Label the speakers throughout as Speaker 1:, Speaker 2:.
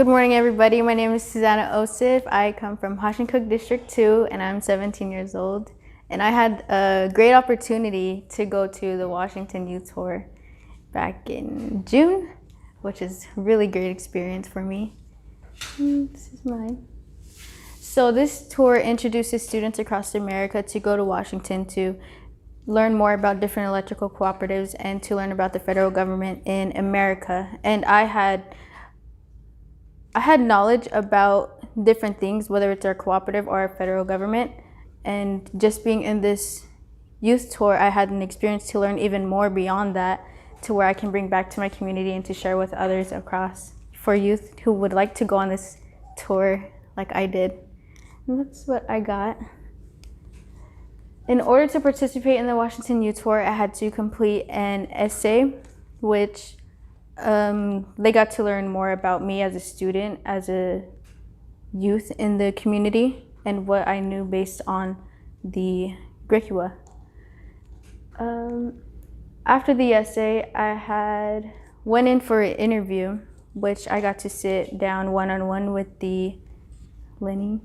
Speaker 1: Good morning, everybody. My name is Susanna Osife. I come from Hashincook District 2, and I'm 17 years old. And I had a great opportunity to go to the Washington Youth Tour back in June, which is a really great experience for me. This is mine. So this tour introduces students across America to go to Washington to learn more about different electrical cooperatives and to learn about the federal government in America. And I had knowledge about different things, whether it's our cooperative or our federal government. And just being in this youth tour, I had an experience to learn even more beyond that, to where I can bring back to my community and to share with others across for youth who would like to go on this tour like I did. And that's what I got. In order to participate in the Washington Youth Tour, I had to complete an essay, which they got to learn more about me as a student, as a youth in the community, and what I knew based on the curricula. After the essay, I went in for an interview, which I got to sit down one-on-one with the Lenny,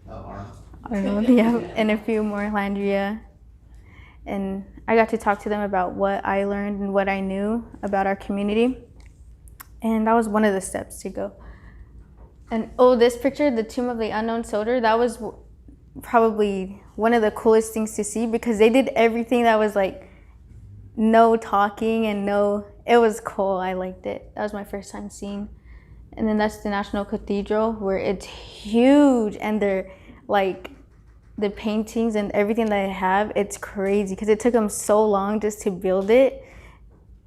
Speaker 1: Arnold, yeah, and a few more, Landria. And I got to talk to them about what I learned and what I knew about our community. And that was one of the steps to go. And this picture, the Tomb of the Unknown Soldier, that was probably one of the coolest things to see, because they did everything that was like no talking and it was cool. I liked it. That was my first time seeing. And then that's the National Cathedral, where it's huge, and they're like, the paintings and everything that they have, it's crazy because it took them so long just to build it.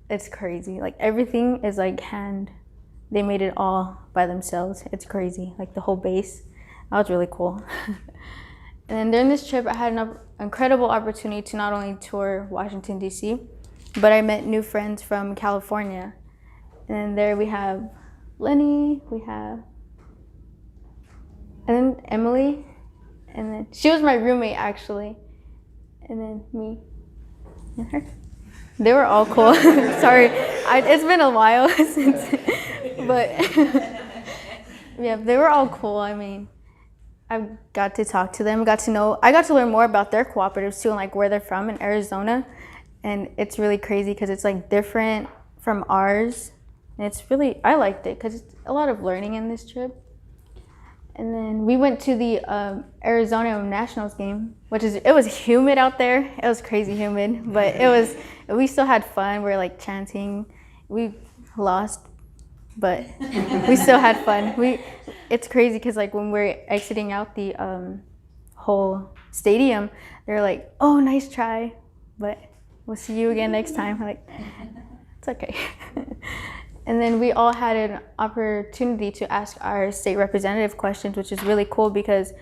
Speaker 1: It's crazy. Like, everything is like they made it all by themselves. It's crazy. Like, the whole base. That was really cool. And then during this trip, I had an incredible opportunity to not only tour Washington, D.C., but I met new friends from California. And then there we have Lenny, and then Emily. And then she was my roommate, actually. And then me and her. They were all cool. Sorry, it's been a while since, but yeah, they were all cool. I mean, I got to talk to them, I got to learn more about their cooperatives too, and like where they're from in Arizona. And it's really crazy because it's like different from ours. And I liked it because it's a lot of learning in this trip. And then we went to the Arizona Nationals game, it was humid out there. It was crazy humid, but we still had fun. We were like chanting. We lost, but we still had fun. It's crazy because like when we're exiting out the whole stadium, they're like, "Oh, nice try, but we'll see you again next time." I'm like, it's okay. And then we all had an opportunity to ask our state representative questions, which is really cool because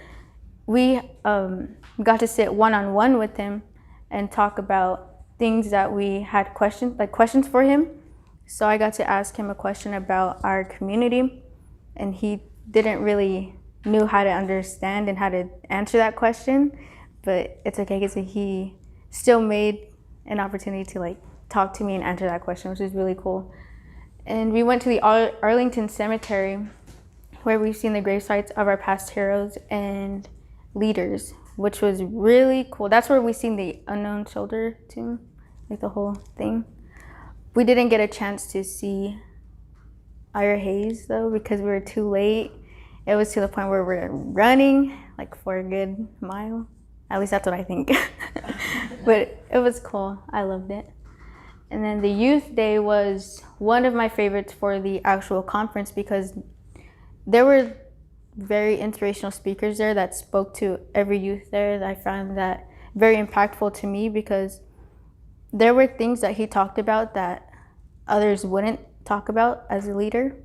Speaker 1: we got to sit one-on-one with him and talk about things that we had questions for him. So I got to ask him a question about our community, and he didn't really knew how to understand and how to answer that question, but it's okay because he still made an opportunity to like talk to me and answer that question, which is really cool. And we went to the Arlington Cemetery, where we've seen the grave sites of our past heroes and leaders, which was really cool. That's where we seen the unknown soldier tomb, like the whole thing. We didn't get a chance to see Ira Hayes though, because we were too late. It was to the point where we're running like for a good mile. At least that's what I think. But it was cool. I loved it. And then the youth day was one of my favorites for the actual conference because there were very inspirational speakers there that spoke to every youth there. I found that very impactful to me because there were things that he talked about that others wouldn't talk about as a leader.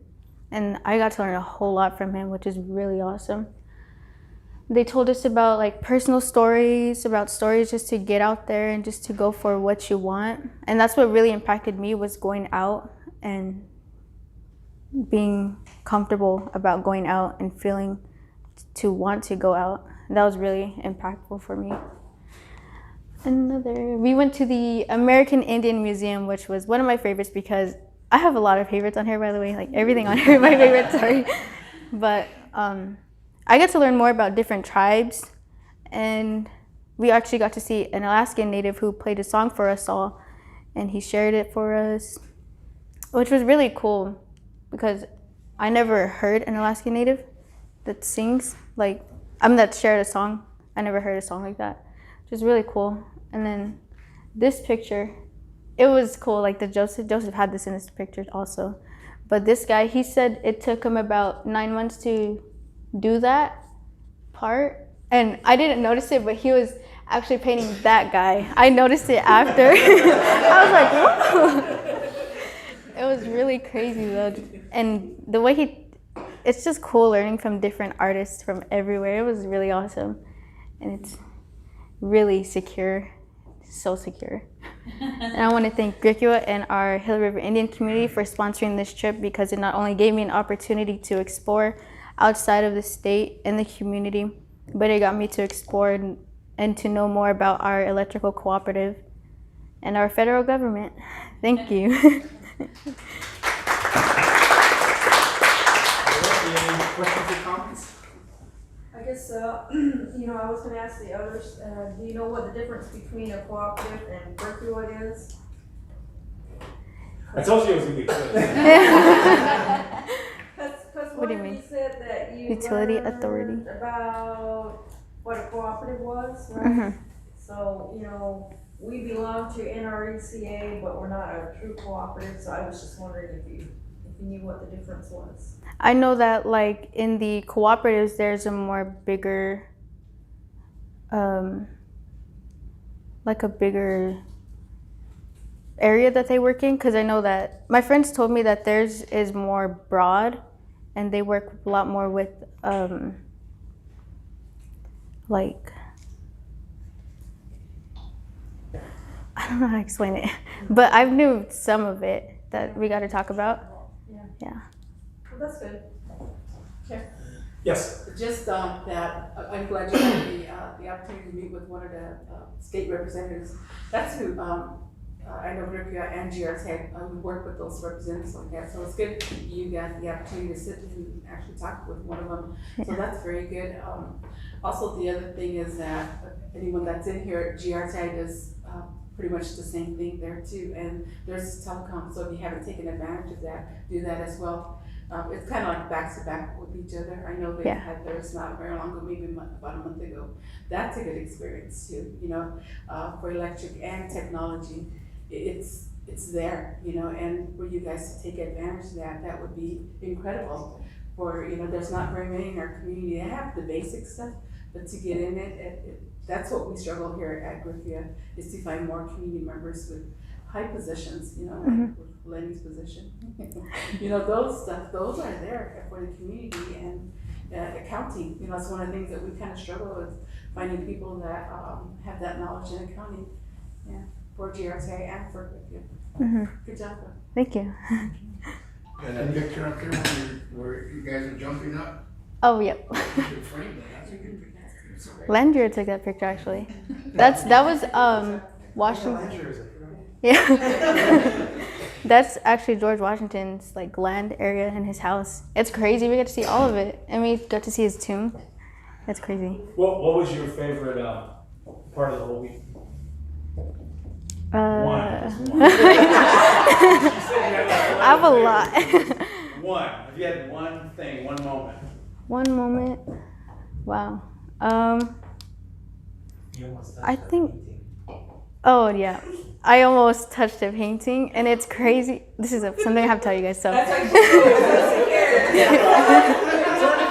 Speaker 1: And I got to learn a whole lot from him, which is really awesome. They told us about like personal stories, just to get out there and just to go for what you want. And that's what really impacted me, was going out and being comfortable about going out and feeling to want to go out. That was really impactful for me. We went to the American Indian Museum, which was one of my favorites because I have a lot of favorites on here, by the way. Like everything on here is my favorite. Sorry, but I got to learn more about different tribes, and we actually got to see an Alaskan native who played a song for us all, and he shared it for us, which was really cool because I never heard an Alaskan native that sings that shared a song. I never heard a song like that, which is really cool. And then this picture, it was cool. Like Joseph had this in his pictures also, but this guy, he said it took him about 9 months to do that part, and I didn't notice it, but he was actually painting that guy. I noticed it after. I was like, whoa. It was really crazy though, and the way it's just cool learning from different artists from everywhere. It was really awesome, and it's really secure, so secure. And I want to thank Gricua and our Hill River Indian community for sponsoring this trip, because it not only gave me an opportunity to explore outside of the state and the community, but it got me to explore and to know more about our electrical cooperative and our federal government. Thank you.
Speaker 2: Any questions or comments?
Speaker 3: I guess, I was going to ask the others, do you know what the difference between a cooperative and Gricua is?
Speaker 2: I told you it was going to be good.
Speaker 1: What do you mean?
Speaker 3: You said that you
Speaker 1: Utility
Speaker 3: learned
Speaker 1: authority.
Speaker 3: about what a cooperative was, right?
Speaker 1: Mm-hmm.
Speaker 3: So, we belong to NRECA, but we're not a true cooperative, so I was just wondering if you knew what the difference was.
Speaker 1: I know that like in the cooperatives, there's a more bigger, like a bigger area that they work in, because I know that my friends told me that theirs is more broad, and they work a lot more with like, I don't know how to explain it, but I've knew some of it that we got to talk about. Yeah.
Speaker 3: Well, that's good.
Speaker 2: Yes.
Speaker 4: Just that I'm glad you had the opportunity to meet with one of the state representatives. That's who I know Gricua and GRTAG, we work with those representatives like that. So it's good you got the opportunity to sit and actually talk with one of them. So that's very good. Also, the other thing is that anyone that's in here, GRTAG is pretty much the same thing there too. And there's telecom, so if you haven't taken advantage of that, do that as well. It's kind of like back to back with each other. I know they had theirs not very long ago, maybe about a month ago. That's a good experience too, for electric and technology. It's there, and for you guys to take advantage of that, that would be incredible. For, there's not very many in our community that have the basic stuff, but to get in it, that's what we struggle here at Gricua, is to find more community members with high positions, like with Lenny's position. those are there for the community, and accounting, it's one of the things that we kind of struggle with, finding people that have that knowledge in accounting, for GRTA and for Gricua. Good job, though.
Speaker 1: Thank you.
Speaker 5: And that picture up there where you guys are jumping up,
Speaker 1: Oh, yep.
Speaker 5: you should frame that. That's a good picture.
Speaker 1: Landry took that picture actually. That was Washington. Yeah. That's actually George Washington's like land area in his house. It's crazy. We got to see all of it, and we got to see his tomb. That's crazy.
Speaker 2: What was your favorite part of the whole week? One. Just one.
Speaker 1: I have a lot.
Speaker 2: One. If you had one thing, one moment.
Speaker 1: One moment. Wow. I think. Oh yeah, I almost touched a painting, and it's crazy. This is something I have to tell you guys. So.
Speaker 2: Turn the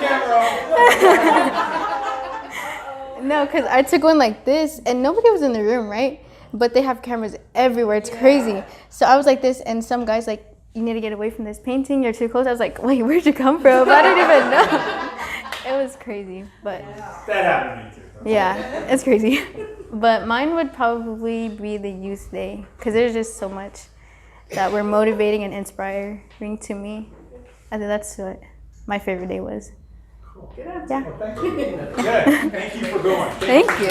Speaker 2: camera off.
Speaker 1: No, because I took one like this, and nobody was in the room, right? But they have cameras everywhere. It's crazy. So I was like this, and some guy's like, "You need to get away from this painting. You're too close." I was like, "Wait, where'd you come from?" I didn't even know. It was crazy, but
Speaker 2: That happened to me too.
Speaker 1: yeah, it's crazy. But mine would probably be the youth day, because there's just so much that were motivating and inspiring to me. I think that's what my favorite day was.
Speaker 2: Cool.
Speaker 1: Yeah.
Speaker 2: Well, thank you. Good. Thank you for going.
Speaker 1: Thank you.